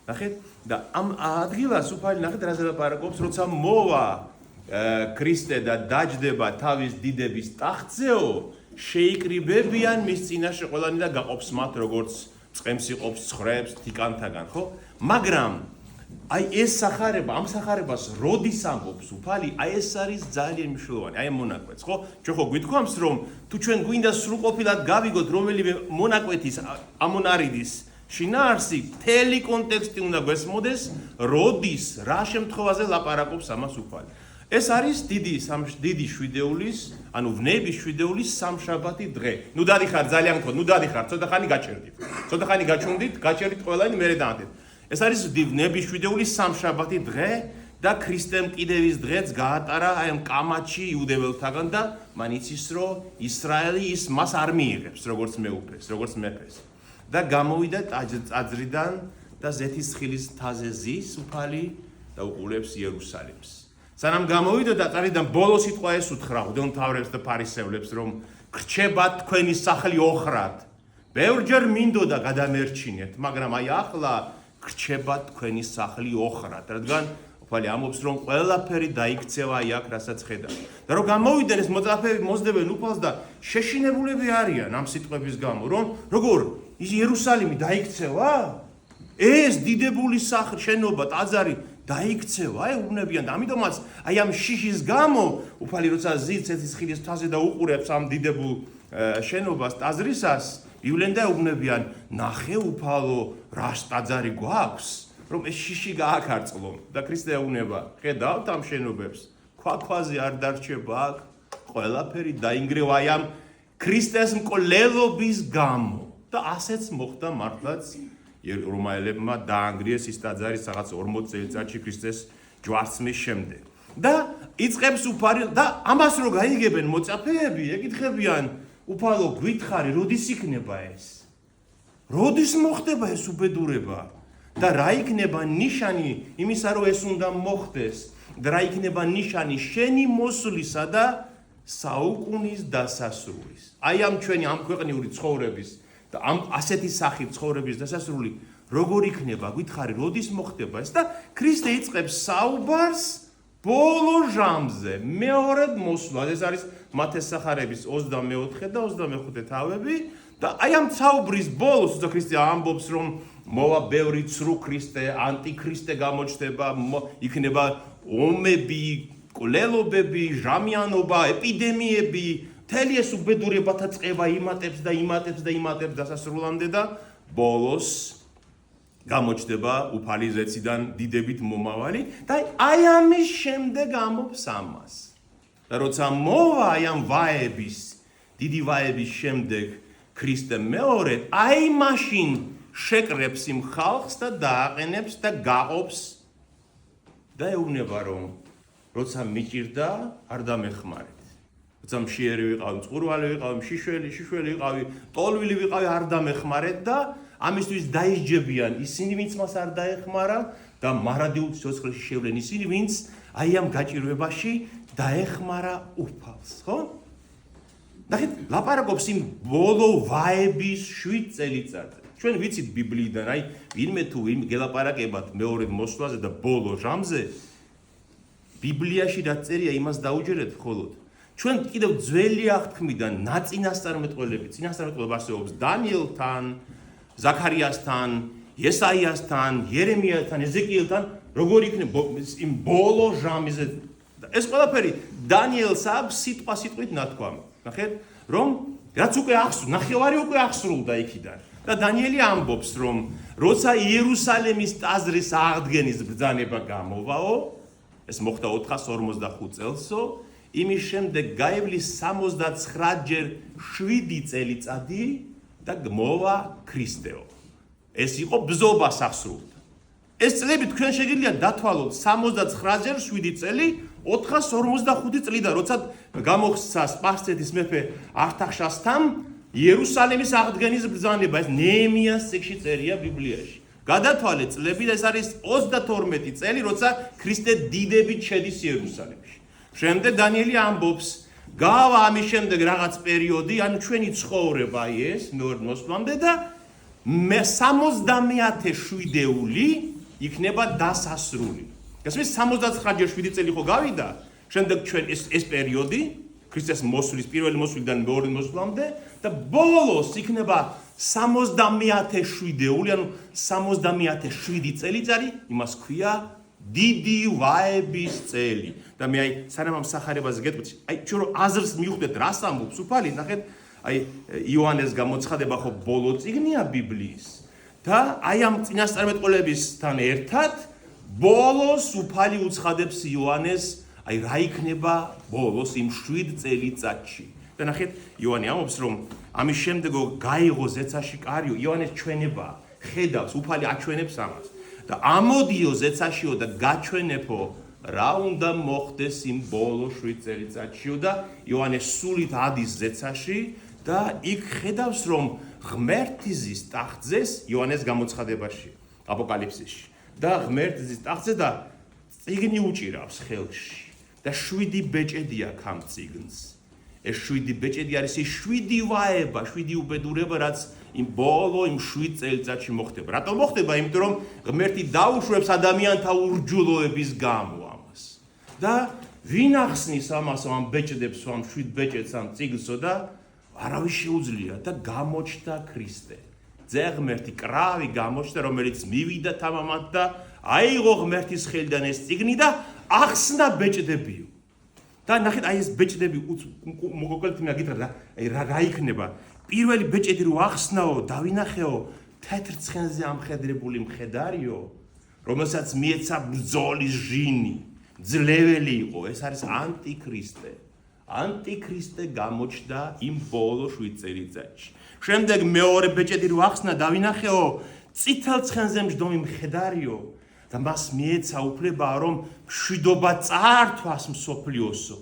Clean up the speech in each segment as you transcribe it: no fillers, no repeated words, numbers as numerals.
ნახეთ და ამ ადგილას უფალი ნახეთ რაზე ლაპარაკობს, როცა მოვა ქრისტე და დაჯდება თავის დიდების ტახტზეო, შეიკრიბებიან მის წინაშე ყველანი და გაყოფს მათ როგორც წყემს იყოფს ცხვრებს თიკანთაგან, ხო? მაგრამ აი ეს სახარება, ამ სახარებას როდის ამბობს უფალი, აი ეს არის ძალიან მნიშვნელოვანი, აი მონაკვეთს, ხო? ჩვენ ხო გვითქვამს, რომ თუ ჩვენ გვინდა სრულყოფილად გავიგოთ რომელიმე მონაკვეთის ამონარიდის შინაარსი, მთელი კონტექსტი უნდა გვესმოდეს, როდის, რა შემთხვევაზე ლაპარაკობს ამას უფალი. ეს არის დიდი შვიდეულის, ანუ ვნების შვიდეულის სამშაბათი დღე. ნუ დადიხარ ძალიან გქონდ, ნუ დადიხარ, ცოტა ხანი გაჩერდით. ცოტა ხანი გაჩვენდით, გაჩერდით ყველანი, მერე დაანთეთ. ეს არის ვნების შვიდეულის სამშაბათი დღე და ქრისტემ კიდევის დღეც გაატარა აი ამ კამათში იუდეველთაგან და მან იცის, რომ ისრაელი ის მას არ მიიღებს, როგორც მეუფეს, როგორც მეფეს. და გამოვიდა ტაძრიდან და ზეთისხილის მთაზე ზის უფალი და უყურებს იერუსალიმს. სანამ გამოვიდა და ტაძრიდან ბოლო სიტყვა ეს უთხრა მღვდელმთავრებს და ფარისევლებს, რომ გრჩებათ თქვენი სახლი ოხრად. ბევრჯერ მინდოდა გადამერჩინეთ, მაგრამ აი ახლა გრჩებათ თქვენი სახლი ოხრად, რადგან უფალი ამბობს, რომ ყველაფერი დაიქცევა აი აქ, რასაც ხედავ. და რომ გამოვიდნენ ეს მოწაფეები მოსდებენ უფალს და შეშინებულები არიან ამ სიტყვების გამო, რომ როგორ ის იერუსალიმი დაიქცევა? ეს დიდებული შენობა, ტაძარი დაიქცევა, ეუბნებიან და ამიტომაც აი ამ შიშის გამო უფალი როცა ზის ზეთისხილის მთაზე და უყურებს ამ დიდებულ შენობას ტაძრისას, ივლენ და ეუბნებიან, ნახე უფალო, რა ტაძარი გვაქვს, რომ ეს შიში გააკარწყლო და ქრისტე ეუბნება, ხედავთ ამ შენობებს, ქვაქვაზე არ დარჩება აქ, ყველაფერი დაინგრევა აი ამ ქრისტეს მკვლელობის გამო და ასეც მოხდა მართლაც რომაელებმა დაანგრიეს ის ტაძარი რაღაც 40 წელიწადში ქრისტეს ჯვარცმის შემდეგ. და იწყებს უფალი და ამას რო გაიგებენ მოწაფეები, ეკითხებიან, უფალო, გითხარი, როდის იქნება ეს? როდის მოხდება ეს უბედურება? და რა იქნება ნიშანი იმისა, რომ ეს უნდა მოხდეს? და რა იქნება ნიშანი შენი მოსვლისა და საუკუნის დასასრულის? აი ამ ჩვენი ამ ქვეყნიური ცხოვრების და ამ ასეთი სახით ცხოვრების დასასრული როგორ იქნება, გითხარი, როდის მოხდება ეს? და ქრისტე იწყებს საუბარს ბოლო ჟამზე, მეორედ მოსვლა. ეს არის მათეს სახარების 24 და 25 თავები და აი ამ საუბრის ბოლოს თუმცა ქრისტე ამბობს, რომ მოვა ბევრი ცრუ ქრისტე, ანტიქრისტე გამოჩნდება, იქნება ომები, კვლელობები, ჟამიანობა, ეპიდემიები, მთელი ეს უბედურებათა წყება იმატებს და იმატებს და იმატებს დასასრულამდე და ბოლოს გამოჩნდება უფალი ზეციდან დიდებით მომავალი და აი ამის შემდეგ ამბობს ამას. და როცა მოვა აი ამ ვაების, დიდი ვაების შემდეგ ქრისტე მეორედ, აი მაშინ შეკრებს იმ ხალხს და დააყენებს და გაყოფს და ეუბნება, რომ როცა მიჭირდა არ დამეხმარეთ. როცა მშიერი ვიყავი, მწყურვალი ვიყავი, შიშველი ვიყავი, ტოლვილი ვიყავი, არ დამეხმარეთ და ამისთვის დაისჯებიან ისინი, ვინც მას არ დაეხმარა და მარადიულ სიცოცხლეში შევლენ ისინი, ვინც აი ამ გაჭირვებაში დაეხმარა უფალს, ხო? ნახეთ, ლაპარაკობს იმ ბოლო ვაების 7 წელიწადზე. ჩვენ ვიცით ბიბლიიდან, აი ვინმე თუ ვინ გელაპარაკებათ მეორედ მოსვლაზე და ბოლო ჟამზე, ბიბლიაში რაც წერია, იმას დაუჯერეთ მხოლოდ. ჩვენ კიდევ ძველი აღთქმიდან წინასწარმეტყველები არსებობს დანიელთან, ზაქარიასთან, ესაიასთან, იერემიასთან, ეზეკიელთან, როგორ იქნება იმ ბოლო ჟამზე. ეს ყველაფერი დანიელს აქვს სიტყვით ნათქვამი. ნახეთ, რომ რაც უკვე ახსოვს, ნახევარი უკვე ახსრულდა იქიდან. და დანიელი ამბობს, რომ როცა იერუსალიმის ტაძრის აღდგენის ბრძანება გამოვაო, ეს მოხდა 445 წელსო, იმის შემდეგ გაივლის 69ჯერ 7 წელიწადი და მოვა ქრისტეო. ეს იყო ბრძობას ახსრულდა. ეს წლები თქვენ შეგიძლიათ დათვალოთ 69ჯერ 7 წელი 455 წლიდან, როცა გამოხსნა სპარსეთის მეფე ართახშასთან იერუსალიმის აღდგენის ბრძანება, ეს ნეემიას წიგნში წერია ბიბლიაში. გადათვალე წლები და ეს არის 32 წელი, როცა ქრისტე დიდებით შედის იერუსალიმში. შემდეგ დანიელი ამბობს, გავა ამის შემდეგ რაღაც პერიოდი, ანუ ჩვენი ცხოვრება ეს მეორე მოსვლამდე და 70 შვიდეული იქნება დასასრული. გასმის 79-7 წელი ხო გავიდა, შემდეგ ჩვენ ეს პერიოდი ქრისტეს მოსვლის პირველი მოსვლიდან მეორე მოსვლამდე და ბოლოს იქნება 70-7-ეული, ანუ 70-7 წელიწადი, იმას ქვია დიდი ვაების წელი. და მე აი სანამ ამ სახარებაზე გეტყვით, აი ჩვენ რომ აზრს მივხვდეთ, რას ამბობს უფალი, ნახეთ, აი იოანეს გამოცხადება ხო ბოლო წიგნია ბიბლიის. და აი ამ წინასწარმეტყველებისთან ერთად ბოლოს უფალი უცხადებს იოანეს, აი რა იქნება ბოლოს იმ 7 წელიწადში. და ნახეთ, იოანე ამბობს, რომ ამის შემდეგ გაიღო ზეცაში კარიო, იოანეს ჩვენება ხედავს, უფალი აჩვენებს ამას. და ამოდიო ზეცაშიო და გაჩვენებო რა უნდა მოხდეს იმ ბოლო 7 წელიწადშიო და იოანეს სულით ადის ზეცაში და იქ ხედავს რომ ღმერთის ტახტზეს იოანეს გამოცხადებაში აპოკალიფსისში და ღმერთის ტახტზე და წიგნი უჭირავს ხელში და 7 ბეჭედი აქვს ამ წიგნს. ეს 7 ბეჭედი არის ის 7 ვაება, 7 უბედურება, რაც იმ ბოლო იმ 7 წელიწადში მოხდება. რატომ მოხდება? იმიტომ რომ ღმერთი დაუშვებს ადამიანთა ურჯულოების გამო ამას. და ვინ ახსნის ამას ამ ბეჭდებს, ამ 7 ბეჭედს ამ წიგნსო და არავის შეუძლია და გამოჩნდა ქრისტე. ძე ღმერთი კრავი გამოჩნდა, რომელიც მივიდა თამამად და აიღო ღმერთის ხელიდან ეს წიგნი და ახსნა ბეჭდებიო. და ნახეთ, აი ეს ბეჭდები მოგოკლეთ მე გითხრა და აი რა იქნება? პირველი ბეჭედი რო ახსნაო, დავინახეო თეთრ ცხენზე ამხედრებული მხედარიო, რომელსაც მიეცა ბრძოლის ჟინი, ძლეველი იყო, ეს არის ანტიქრისტე. ანტიქრისტე გამოჩნდა იმ ბოლო 7 წელიწადში. შემდეგ მეორე ბეჭედი რო ახსნა, დავინახეო წითელ ცხენზე მჯდომი მხედარიო და მას მიეცა უფლება რომ მშვიდობა წაართვას მსოფლიოსო.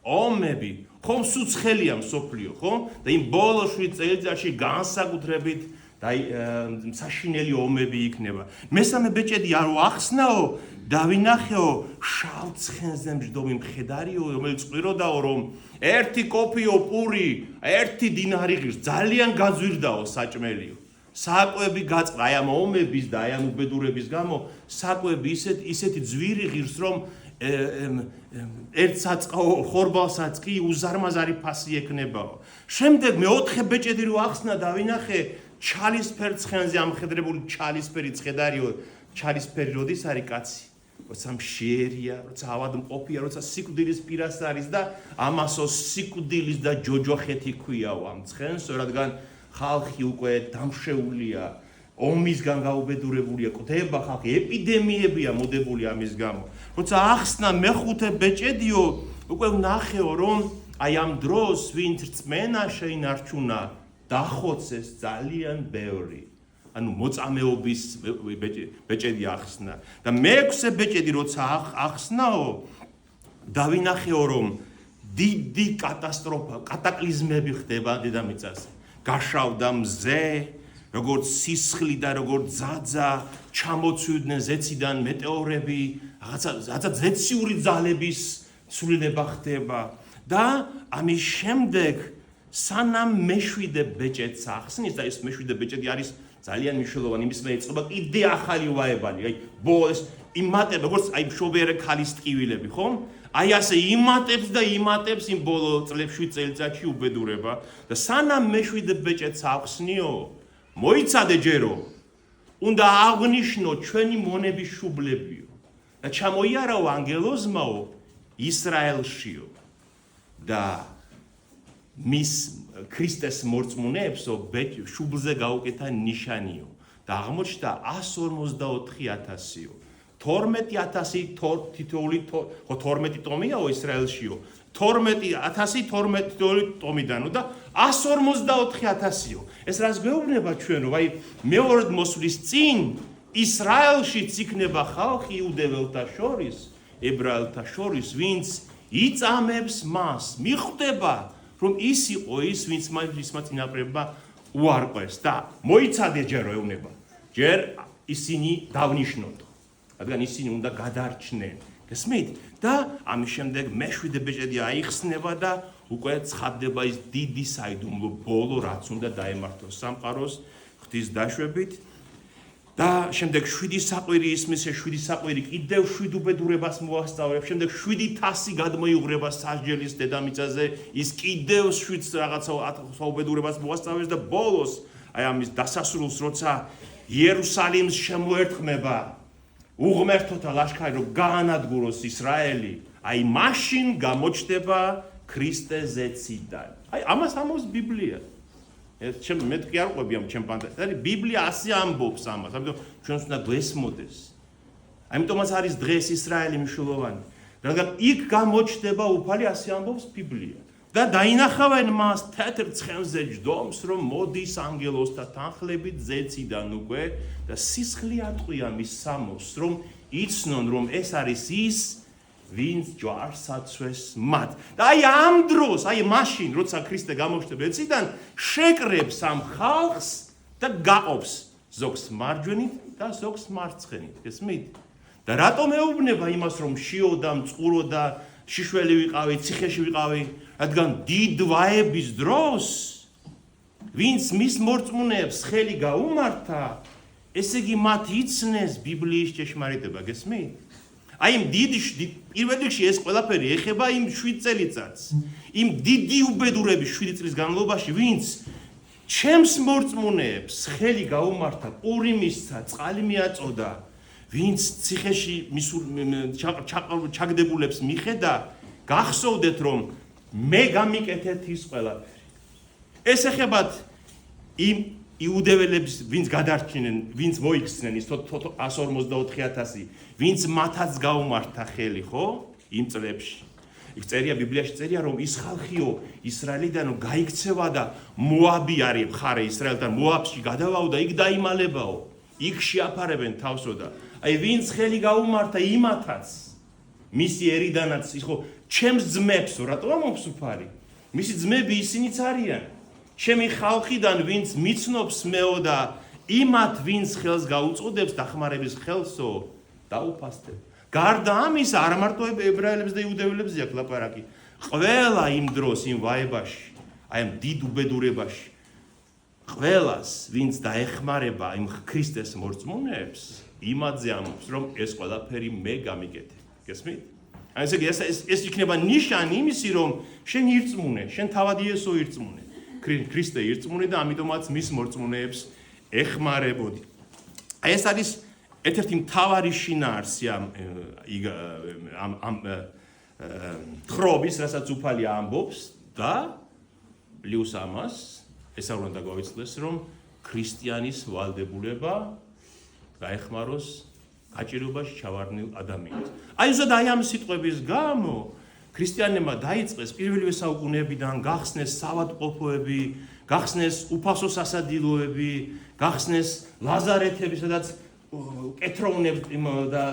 ომები ხომ სუცხელია მსოფლიო, ხო? და იმ ბოლო 7 წელიწადში განსაკუთრებით და საშინელი ომები იქნება. მესამე ბეჭედი რო ახსნაო, დავინახეო შავ ცხენზე მჯდომი მხედარიო, რომელიც ყვიროდაო რომ 1 კოფიო პური, 1 დინარი ღირს, ძალიან გაძვირდაო საჭმელიო. საკვები გაწყდა აი ამ ომების და აი ამ უბედურების გამო, საკვები ისეთი ძვირი ღირს რომ ერთ საწყო ხორბალსაც კი უზარმაზარი ფასი ექნებაო. შემდეგ მეოთხე ბეჭედი რო ახსნა დავინახე ჩალისფერ ცხენზე ამხედრებული ჩალისფერი ცხედარიო. ჩალისფერი როდის არის კაცი? როცა მშიერია, როცა ავადმყოფია, როცა სიკვდილის პირას არის და ამასო სიკვდილის და ჯოჯოხეთი ქვიაო ამ ცხენს, რადგან ხალხი უკვე დამშეულია, ომისგან გაუბედურებულია, კვდება ხალხი, ეპიდემიებია მოდებული ამის გამო. როცა ახსნა მეხუთე ბეჭედიო, უკვე ვნახეო რომ აი ამ დროს ვინც რწმენა შეინარჩუნა, დახოცეს ძალიან ბევრი. ანუ მოწამეობის ბეჭედი ახსნა. და მეექვსე ბეჭედი როცა ახსნაო, დავინახეო რომ დიდი კატასტროფა, კატაკლიზმები ხდება დედამიწაზე. გაშავდა მზე, როგორც სისხლი და როგორც ძაძა, ჩამოცვიდნენ ზეციდან მეტეორები, რაღაცა ზეციური ძალების სრულება ხდება და ამის შემდეგ სანამ მეშვიდე ბეჭედს ახსნის და ეს მეშვიდე ბეჭედი არის ძალიან მნიშვნელოვანი, იმის მე ეწყობა კიდე ახალი ვაებანი, აი ბოლოს იმატება, როგორც აი მშობიარე ქალის ტკივილები, ხო? აი ასე იმატებს და იმატებს იმ ბოლო წლებში 7 წელიწადში უბედურება და სანამ მეშვიდე ბეჭედს ახსნიო, მოიცადე ჯერო, უნდა აღნიშნო ჩვენი მონების შუბლებიო და ჩამოიარაო ანგელოზმაო ისრაელშიო და მის ქრისტეს მორწმუნეებსო შუბლზე გაუკეთა ნიშანიო და აღმოჩნდა 154,000-იო. 12,000 თითოეული 12 ტომიაო ისრაელშიო. 12,000 12 ტომიდანო და 154,000-იო. ეს რას გვეუბნება ჩვენო, აი მეორე მოსვლის წინ ისრაელშიც იქნება ხალხი იუდეველთა შორის, ებრაელთა შორის, ვინც იწამებს მას, მიხვდება რომ ის იყო ის, ვინც მისმა წინაპრებმა უარყვეს და მოიცადე ჯერ ეუბნება. ჯერ ისინი დავნიშნოთ. რადგან ისინი უნდა გადარჩნენ. გესმით? და ამის შემდეგ მეშვიდე ბეჭედი აიხსნება და უკვე ცხადდება ის დიდი საიდუმლო ბოლო, რაც უნდა დაემართოს სამყაროს ღვთის დაშვებით. და შემდეგ 7 საყვირი ისმის 7 საყვირი კიდევ 7 უბედურებას მოასწავლებს, შემდეგ 7 თასი გადმოიღვრება სასჯელის დედამიწაზე, ის კიდევ 7 რაღაცა უბედურებას მოასწავლებს და ბოლოს აი ამის დასასრულს როცა იერუსალიმს შემოერტყმება უღმერთოთა ლაშქარი რომ გაანადგუროს ისრაელი, აი მაშინ გამოჩნდება ქრისტე ზეციდან. აი ამას ამბობს ბიბლია. მე კი არ ყვები ამ ჩემ პანტას. არის ბიბლია ასე ამბობს ამას, ამიტომ ჩვენს უნდა გვესმოდეს. ამიტომაც არის დღეს ისრაელი მნიშვნელოვანი. რადგან იქ გამოჩნდება უფალი, ასე ამბობს ბიბლია. და დაინახავენ მას თეთრ ცხენზე ჯდომს, რომ მოდის ანგელოსთა თანხლებით ზეციდან უკვე და სისხლი ატყვია მის სამოს, რომ იცნონ, რომ ეს არის ის ვინც ჯვარს აცვეს მათ. და აი ამ დროს, აი მაშინ, როცა ქრისტე გამოჩნდება ზეციდან, შეკრებს ამ ხალხს და გაყოფს ზოგს მარჯვენით და ზოგს მარცხენით. გესმით? და რატომ ეუბნება იმას, რომ შიოდა, მწყუროდა, შიშველი ვიყავი, ციხეში ვიყავი, რადგან დიდ ვაების დროს, ვინც მის მორწმუნეებს ხელი გაუმართა, ესე იგი მათ იცნეს ბიბლიის ჭეშმარიტება, გესმით? აი იმ პირველ რიგში ეს ყველაფერი ეხება იმ 7 წელიწადს. იმ დიდი უბედურების 7 წლის განმავლობაში, ვინც ჩემს მორწმუნეებს ხელი გაუმართა, პური მისცა, წყალი მიაწოდა, ვინც ციხეში ჩაგდებულებს მიხედა, გახსოვდეთ, რომ მე გამიკეთეთ ის ყველაფერი. ეს ეხებათ იმ იუდეველებს, ვინც გადარჩნენ, ვინც მოიქცნენ ის 144,000, ვინც მათაც გაუმართა ხელი, ხო? იმ წლებში. იქ წერია ბიბლიაში წერია, რომ ის ხალხიო ისრაელიდან გაიქცევა და მოაბი არის მხარე ისრაელთან, მოაბში გადავაო და იქ დაიმალებაო. იქ შეაფარებენ თავსო და აი ვინც ხელი გაუმართა იმათაც მისი ერიდანაც ის ხო ჩემს ძმებსო, რატო ამობს უფალი? მისი ძმები ისინიც არიან. ჩემი ხალხიდან ვინც მიცნობს მეო და იმათ ვინც ხელს გაუწოდებს დახმარების ხელსო დაუფასებ. გარდა ამისა არ მარტო ებრაელებს და იუდეველებს აქვს ლაპარაკი. ყველა იმ დროს იმ ვაებაში, აი ამ დიდ უბედურებაში ყველას ვინც დაეხმარება იმ ქრისტეს მორწმუნეებს, იმათზე ამბობს, რომ ეს ყველაფერი მე გამიკეთე. გესმით? აი ეს იქნება ნიშანი იმისი, რომ შენ ირწმუნე, შენ თავად იესო ირწმუნე. ქრისტე ირწმუნე და ამიტომაც მის მორწმუნეებს ეხმარებოდი. აი ეს არის ერთ-ერთი მთავარი შინაარსი ამ თხრობის, რასაც უფალი ამბობს და პლუს ამას ეს არ უნდა გავიცლეს, რომ ქრისტიანის ვალდებულება გაეხმაროს გაჭირვებაში ჩავარდნილ ადამიანს. აი ზუსტად აი ამ სიტყვების გამო ქრისტიანებმა დაიწყეს პირველივე საუკუნეებიდან გახსნეს საავადმყოფოები, გახსნეს უფასო სასადილოები, გახსნეს ლაზარეთები, სადაც კეთროვნებს და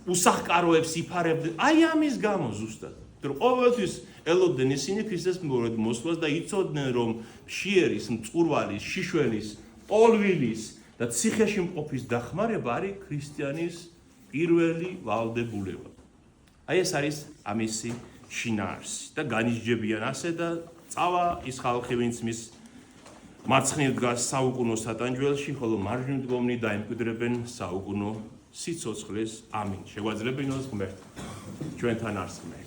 უსახკაროებს იფარებდნენ. აი ამის გამო ზუსტად. რომ ყოველთვის ელოდნენ ისინი ქრისტეს მოსვლას და იცოდნენ, რომ შიერის, მწყურვალის, შიშველის, პოლვილის და ციხეში მყოფის დახმარება არის ქრისტიანის პირველი ვალდებულება. აი ეს არის ამისი შინაარსი და განისჯებიან ასე და წავა ის ხალხი, ვინც მის მარცხნივ დგას საუკუნო სატანჯველში, ხოლო მარჯვნივ დგომნი დაემკვიდრებენ საუკუნო სიცოცხლეს. ამინ. შეგვაძლებინოს ღმერთი ჩვენთან არსმე.